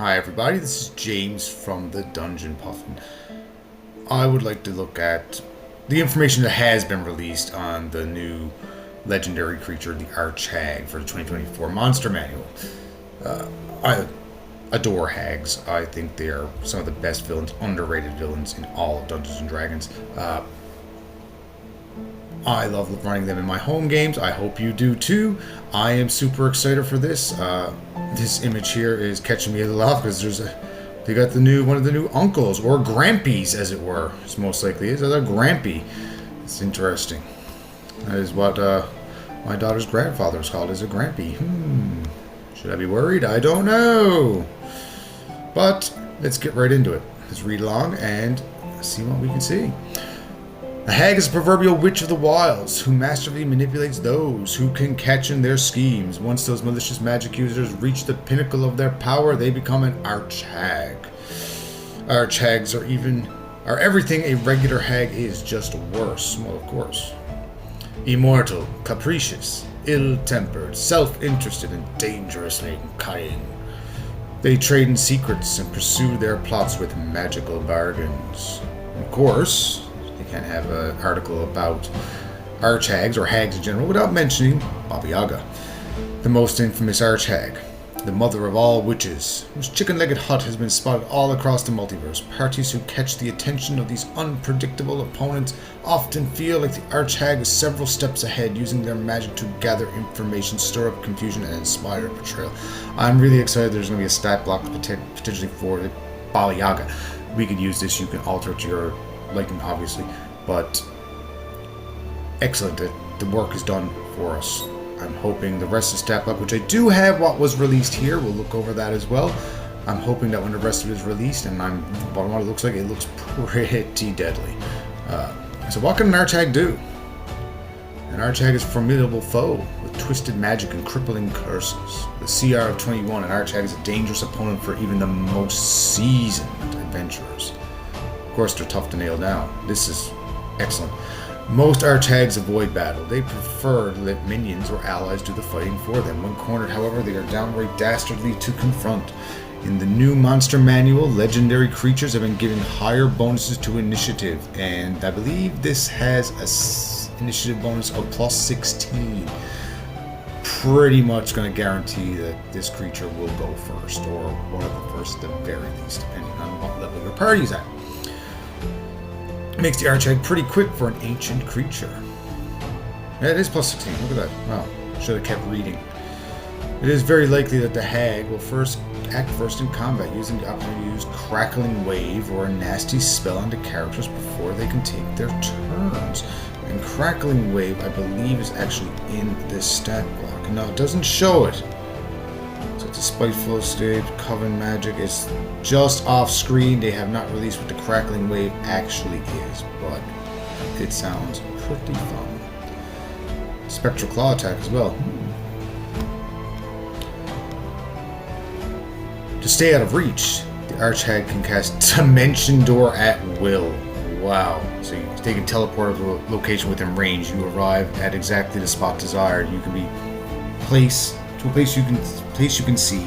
Hi everybody, this is James from the Dungeon Puffin. I would like to look at the information that has been released on the new legendary creature, the Arch Hag, for the 2024 MonsterManual. I adore hags. I think they are some of the best villains, underrated villains in all of Dungeons & Dragons. I love running them in my home games. I hope you do too. I am super excited for this. This image here is catching me a lot because they got one of the new uncles, or grampies as it were. It's most likely is a grampy. It's interesting. That is what my daughter's grandfather is called, is a grampy. Should I be worried? I don't know. But let's get right into it. Let's read along and see what we can see. A hag is a proverbial witch of the wilds who masterfully manipulates those who can catch in their schemes. Once those malicious magic users reach the pinnacle of their power, they become an Arch Hag. Arch Hags are everything a regular hag is, just worse. Well, of course. Immortal, capricious, ill-tempered, self-interested, and dangerously cunning. They trade in secrets and pursue their plots with magical bargains. Of course, you can't have an article about Arch Hags, or hags in general, without mentioning Baba Yaga, the most infamous Arch Hag, the mother of all witches, whose chicken-legged hut has been spotted all across the multiverse. Parties who catch the attention of these unpredictable opponents often feel like the Arch Hag is several steps ahead, using their magic to gather information, stir up confusion, and inspire betrayal. I'm really excited there's going to be a stat block potentially for the Baba Yaga. We could use this. You can alter it to your liking, obviously, but excellent that the work is done for us. I'm hoping the rest of the stat block, which I do have what was released here, we'll look over that as well. I'm hoping that when the rest of it is released, and what it looks like, it looks pretty deadly. So what can an Arch Hag do? An Arch Hag is a formidable foe with twisted magic and crippling curses. The CR of 21, an Arch Hag is a dangerous opponent for even the most seasoned adventurers. Of course, they're tough to nail down. This is excellent. Most Arch Hags avoid battle. They prefer to let minions or allies do the fighting for them. When cornered, however, they are downright dastardly to confront. In the new MonsterManual, legendary creatures have been given higher bonuses to initiative, and I believe this has an initiative bonus of plus 16. Pretty much going to guarantee that this creature will go first, or one of the first at the very least, depending on what level your party's at. Makes the Arch Hag pretty quick for an ancient creature. Yeah, it is plus 16. Look at that. Wow. Should have kept reading. It is very likely that the hag will act first in combat, using the opportunity to use Crackling Wave or a nasty spell onto characters before they can take their turns. And Crackling Wave, I believe, is actually in this stat block. No, it doesn't show it. So it's a Spiteful Estate, Coven Magic. It's just off screen. They have not released what the Crackling Wave actually is, but it sounds pretty fun. Spectral Claw attack as well. To stay out of reach, the Arch Hag can cast Dimension Door at will. Wow. So they can teleport to a location within range. You arrive at exactly the spot desired. You can be placed to a place you can see,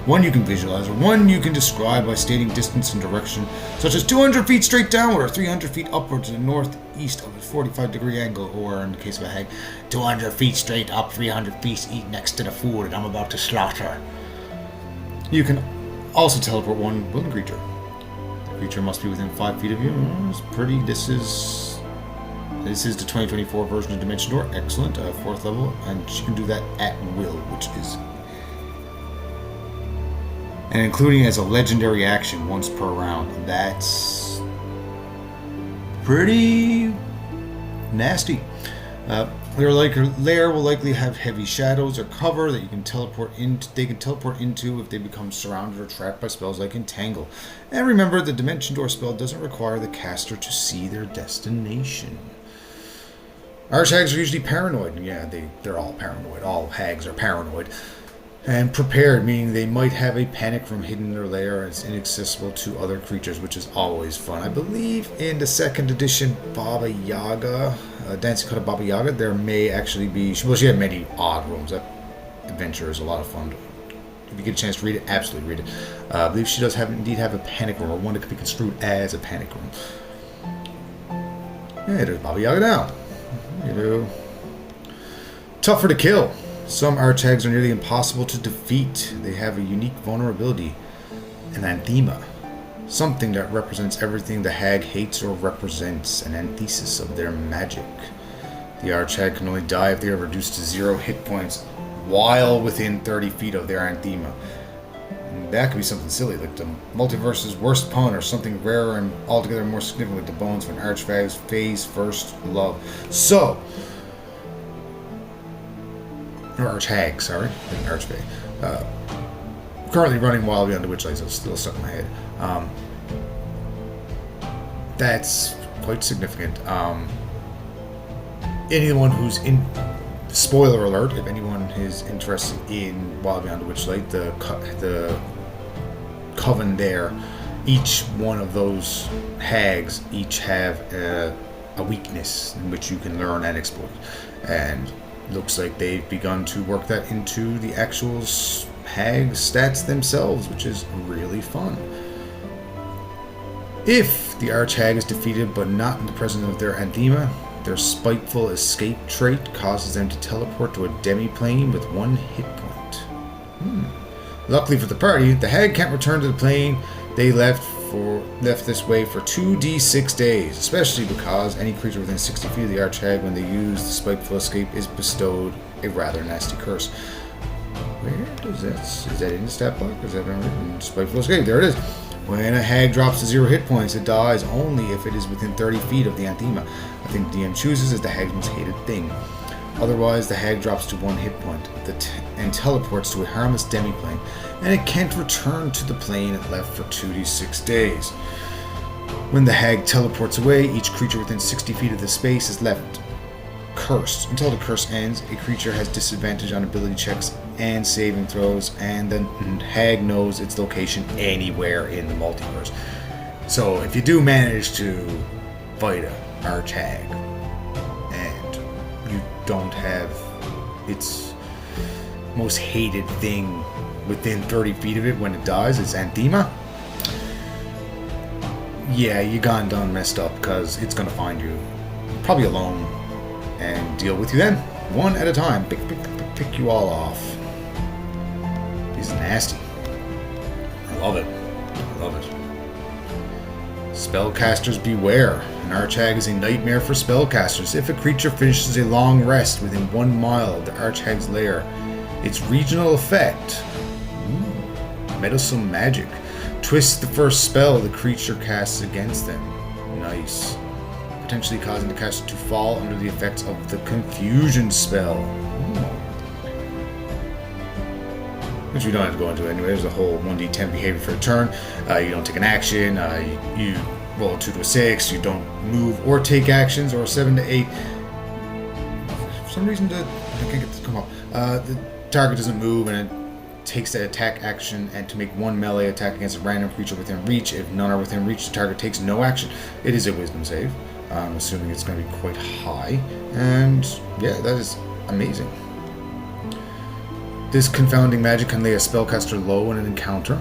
one you can visualize, or one you can describe by stating distance and direction, such as 200 feet straight downward, or 300 feet upward to the northeast of a 45-degree angle, or in the case of a hag, 200 feet straight up, 300 feet eat next to the food that I'm about to slaughter. You can also teleport one willing creature. The creature must be within 5 feet of you. This is the 2024 version of Dimension Door. Excellent. 4th level. And she can do that at will, which is... And including as a legendary action once per round. That's pretty nasty. Their lair will likely have heavy shadows or cover that you can teleport into. They can teleport into if they become surrounded or trapped by spells like Entangle. And remember, the Dimension Door spell doesn't require the caster to see their destination. Arch Hags are usually paranoid. Yeah, they're all paranoid. All hags are paranoid. And prepared, meaning they might have a panic from hidden in their lair and it's inaccessible to other creatures, which is always fun. I believe in the 2nd edition Baba Yaga, Dancing Cut of Baba Yaga, there may actually be... Well, she had many odd rooms. That adventure is a lot of fun to If you get a chance to read it, absolutely read it. I believe she does indeed have a panic room, or one that could be construed as a panic room. Yeah, there's Baba Yaga now. You know, tougher to kill. Some Arch Hags are nearly impossible to defeat. They have a unique vulnerability, an anthema, something that represents everything the hag hates or represents, an antithesis of their magic. The Arch Hag can only die if they are reduced to 0 hit points while within 30 feet of their anthema. And that could be something silly, like the multiverse's worst pun, or something rarer and altogether more significant, like the bones of an Arch Hag's phase first love. So, or Arch Hag, sorry, like Arch Hag. Currently running Wild Beyond the Witchlight, so it's still stuck in my head. That's quite significant. Anyone who's in, spoiler alert, if anyone is interested in Wild Beyond the Witchlight, the coven there, each one of those hags each have a weakness in which you can learn and exploit, and looks like they've begun to work that into the actual hag stats themselves, which is really fun. If the Arch Hag is defeated but not in the presence of their anthema, their spiteful escape trait causes them to teleport to a demi-plane with 1 hit point. Luckily for the party, the hag can't return to the plane they left this way for 2d6 days, especially because any creature within 60 feet of the Arch Hag, when they use the spiteful escape, is bestowed a rather nasty curse. Where does that? Is that in the stat block? Is that in spiteful escape? There it is. When a hag drops to 0 hit points, it dies only if it is within 30 feet of the anthema. I think the DM chooses as the hag's most hated thing. Otherwise, the hag drops to 1 hit point and teleports to a harmless demi-plane, and it can't return to the plane it left for 2d6 days. When the hag teleports away, each creature within 60 feet of the space is left cursed. Until the curse ends, a creature has disadvantage on ability checks and saving throws, and the hag knows its location anywhere in the multiverse. So if you do manage to fight an Arch Hag, and you don't have its most hated thing within 30 feet of it when it dies, its anthema, yeah, you gone done messed up, because it's going to find you, probably alone, and deal with you then, one at a time. Pick you all off. He's nasty. I love it. I love it. Spellcasters beware. An Arch Hag is a nightmare for spellcasters. If a creature finishes a long rest within 1 mile of the Arch Hag's lair, its regional effect, meddlesome magic, twists the first spell the creature casts against them. Nice. Potentially causing the caster to fall under the effects of the confusion spell. Which we don't have to go into anyway. There's a whole 1d10 behavior for a turn. You don't take an action. You roll a 2 to a 6. You don't move or take actions, or a 7 to 8. For some reason, I can't get this to come up. The target doesn't move, and it takes the attack action and to make 1 melee attack against a random creature within reach. If none are within reach, the target takes no action. It is a wisdom save. I'm assuming it's going to be quite high. And yeah, that is amazing. This confounding magic can lay a spellcaster low in an encounter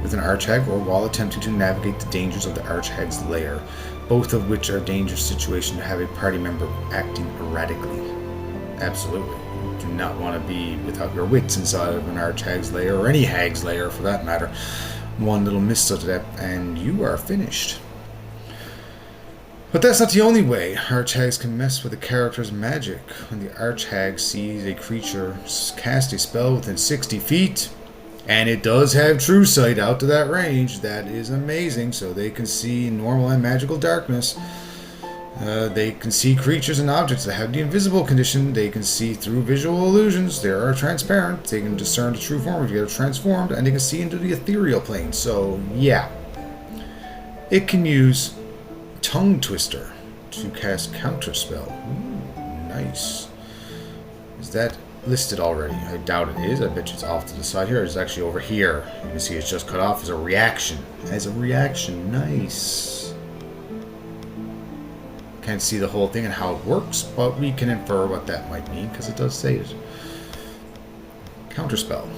with an Arch Hag, or while attempting to navigate the dangers of the Arch Hag's lair, both of which are a dangerous situation to have a party member acting erratically. Absolutely. You do not want to be without your wits inside of an Arch Hag's lair, or any Hag's lair for that matter. One little misstep and you are finished. But that's not the only way Arch Hags can mess with a character's magic. When the Arch Hag sees a creature cast a spell within 60 feet, and it does have true sight out to that range, that is amazing, so they can see normal and magical darkness. They can see creatures and objects that have the invisible condition. They can see through visual illusions. They are transparent. They can discern the true form if you are transformed, and they can see into the ethereal plane. So, yeah. It can use Tongue Twister to cast Counterspell. Ooh, nice. Is that listed already? I doubt it is. I bet you it's off to the side here. It's actually over here. You can see it's just cut off as a reaction. As a reaction. Nice. Can't see the whole thing and how it works, but we can infer what that might mean because it does say it. Counterspell.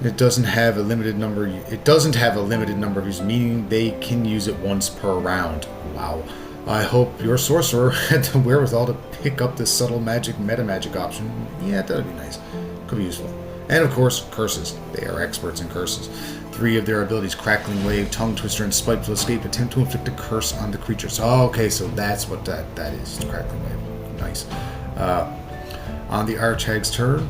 It doesn't have a limited number. It doesn't have a limited number of uses, meaning they can use it once per round. Wow. I hope your sorcerer had the wherewithal to pick up this subtle magic meta magic option. Yeah, that'd be nice. Could be useful. And of course, curses. They are experts in curses. 3 of their abilities, Crackling Wave, Tongue Twister, and Spiteful Escape, attempt to inflict a curse on the creatures. Oh, okay, so that's what that is. Crackling Wave. Nice. On the Arch Hag's turn,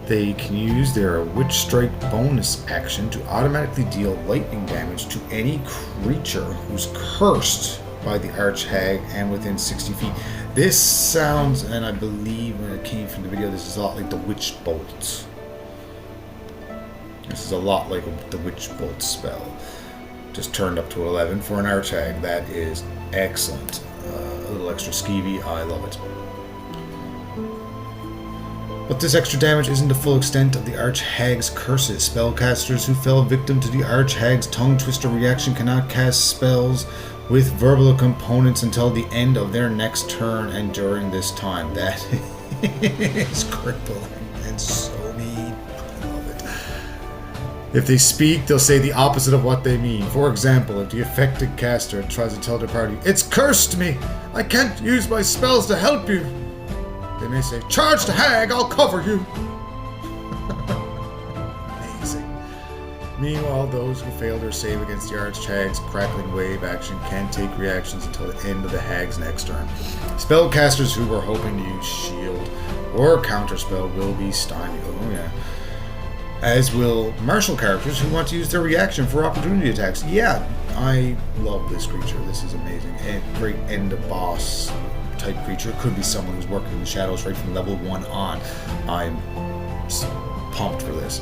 they can use their Witch Strike bonus action to automatically deal lightning damage to any creature who's cursed by the Arch Hag and within 60 feet. This sounds, and I believe when it came from the video, this is a lot like the Witch Bolt. This is a lot like the Witch Bolt spell. Just turned up to 11 for an Arch Hag. That is excellent. A little extra skeevy. I love it. But this extra damage isn't the full extent of the Arch Hag's curses. Spellcasters who fell victim to the Arch Hag's Tongue Twister reaction cannot cast spells with verbal components until the end of their next turn and during this time. That is crippling and so mean. I love it. If they speak, they'll say the opposite of what they mean. For example, if the affected caster tries to tell their party, "It's cursed me! I can't use my spells to help you," they may say, "Charge the hag, I'll cover you." Amazing. Meanwhile, those who fail their save against the Arch Hag's Crackling Wave action can't take reactions until the end of the hag's next turn. Spellcasters who were hoping to use shield or counterspell will be stymied. Oh yeah. As will martial characters who want to use their reaction for opportunity attacks. Yeah, I love this creature. This is amazing. A great end of boss type creature. Could be someone who's working in the shadows right from level 1 on. I'm pumped for this.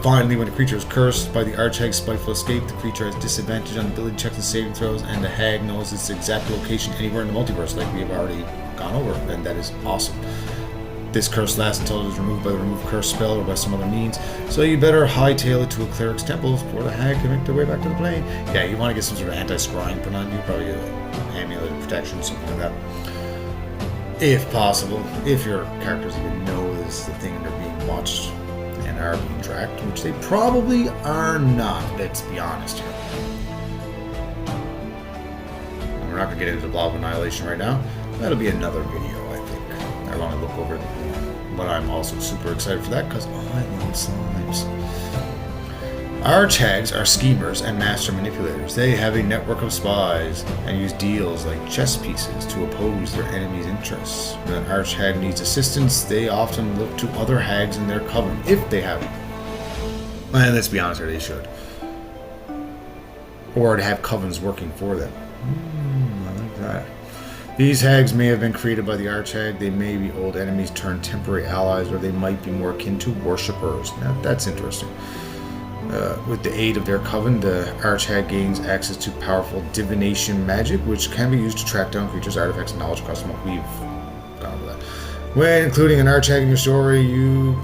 Finally, when a creature is cursed by the Arch Hag's Spiteful Escape, the creature has disadvantage on ability checks and saving throws, and the hag knows its exact location anywhere in the multiverse, like we have already gone over, and that is awesome. This curse lasts until it is removed by the remove curse spell or by some other means, so you better hightail it to a cleric's temple before the hag can make their way back to the plane. Yeah, you want to get some sort of anti-scrying put on you, probably an amulet of protection, something like that. If possible, if your characters even know this is the thing and they're being watched and are being tracked, which they probably are not, let's be honest here. And we're not going to get into the Blob of Annihilation right now. That'll be another video, I think. I want to look over it, but I'm also super excited for that because I love slimes. Arch Hags are schemers and master manipulators. They have a network of spies and use deals like chess pieces to oppose their enemies' interests. When an Arch Hag needs assistance, they often look to other hags in their coven, if they have them. And let's be honest here, they should. Or to have covens working for them. I like that. These hags may have been created by the Arch Hag. They may be old enemies turned temporary allies, or they might be more akin to worshippers. Now, that's interesting. With the aid of their coven, the Arch Hag gains access to powerful divination magic, which can be used to track down creatures, artifacts, and knowledge across the map. We've gone over that. When including an Arch Hag in your story,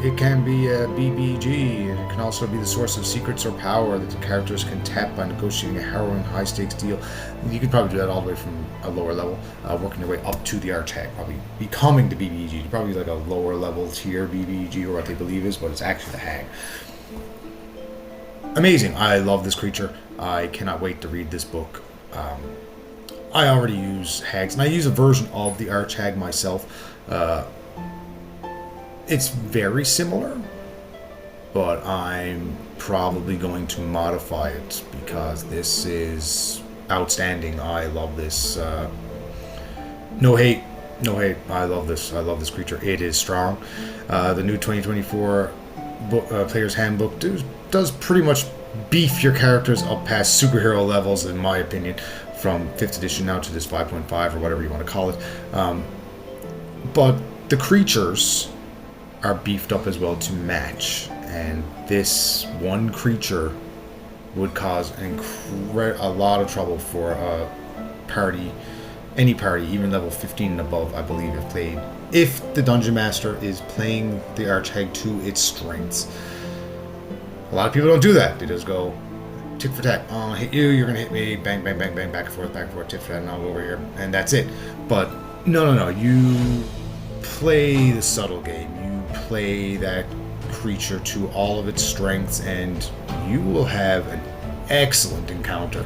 it can be a BBG, and it can also be the source of secrets or power that the characters can tap by negotiating a harrowing, high-stakes deal. You could probably do that all the way from a lower level, working your way up to the Arch Hag, probably becoming the BBG. Probably like a lower level tier BBG, or what they believe is, but it's actually the Hag. Amazing. I love this creature. I cannot wait to read this book. I already use Hags, and I use a version of the Arch Hag myself. It's very similar, but I'm probably going to modify it because this is outstanding. I love this. No hate. No hate. I love this. I love this creature. It is strong. The new 2024 Player's Handbook does pretty much beef your characters up past superhero levels, in my opinion, from 5th edition now to this 5.5 or whatever you want to call it. But the creatures are beefed up as well to match, and this one creature would cause a lot of trouble for a party, any party, even level 15 and above, I believe, if the Dungeon Master is playing the Arch Hag to its strengths. A lot of people don't do that. They just go tick for tack. I'll hit you, you're going to hit me, bang, bang, bang, bang, back and forth, tit for tat, and I'll go over here, and that's it. But no. You play the subtle game. You play that creature to all of its strengths, and you will have an excellent encounter.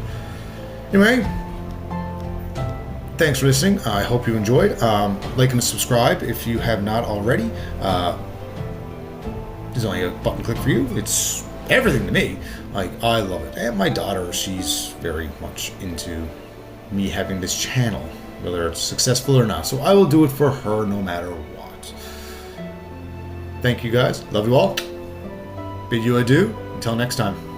Anyway, thanks for listening. I hope you enjoyed. Like and subscribe if you have not already. There's only a button click for you. It's everything to me. Like, I love it. And my daughter, she's very much into me having this channel, whether it's successful or not. So I will do it for her no matter what. Thank you guys. Love you all. Bid you adieu. Until next time.